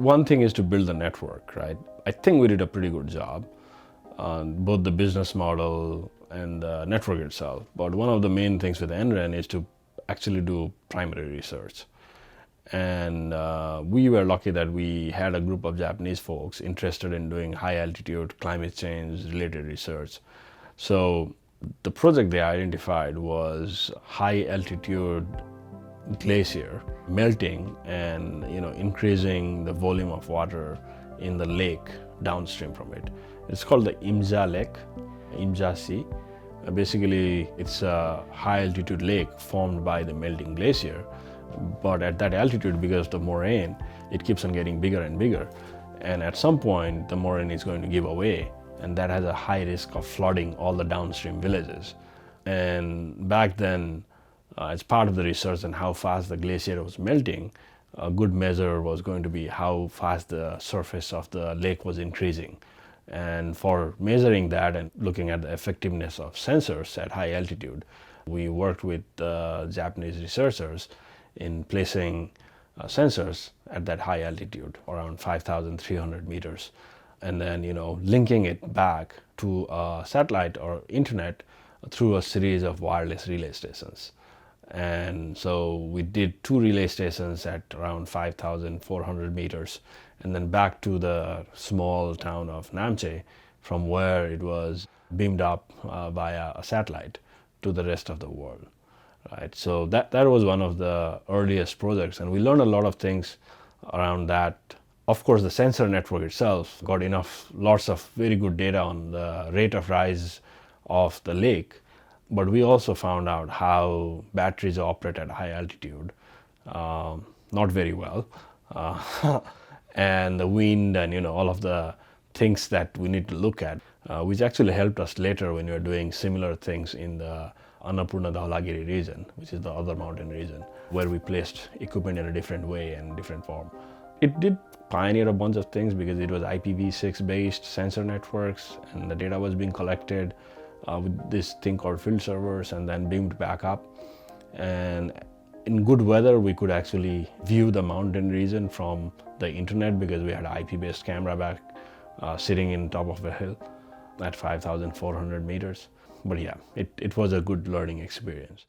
one thing is to build the network, right? I think we did a pretty good job on both the business model and the network itself. But one of the main things with NREN is to actually do primary research. And we were lucky that we had a group of Japanese folks interested in doing high altitude climate change related research. So the project they identified was high altitude glacier melting and increasing the volume of water in the lake downstream from it. It's called the Imja Lake, Imja Sea. Basically, it's a high altitude lake formed by the melting glacier, but at that altitude, because of the moraine, it keeps on getting bigger and bigger. And at some point, the moraine is going to give away, and that has a high risk of flooding all the downstream villages. And back then, as part of the research on how fast the glacier was melting, a good measure was going to be how fast the surface of the lake was increasing. And for measuring that and looking at the effectiveness of sensors at high altitude, we worked with Japanese researchers in placing sensors at that high altitude, around 5,300 meters, and then linking it back to a satellite or internet through a series of wireless relay stations. And so we did 2 relay stations at around 5,400 meters, and then back to the small town of Namche, from where it was beamed up via a satellite to the rest of the world. Right, so that was one of the earliest projects, and we learned a lot of things around that. Of course, the sensor network itself got lots of very good data on the rate of rise of the lake, but we also found out how batteries operate at high altitude, not very well, and the wind and all of the things that we need to look at, which actually helped us later when we were doing similar things in the Annapurna Dhaulagiri region, which is the other mountain region, where we placed equipment in a different way and different form. It did pioneer a bunch of things because it was IPv6 based sensor networks, and the data was being collected with this thing called field servers and then beamed back up. And in good weather, we could actually view the mountain region from the internet because we had an IP based camera back sitting in top of a hill at 5,400 meters. But yeah, it was a good learning experience.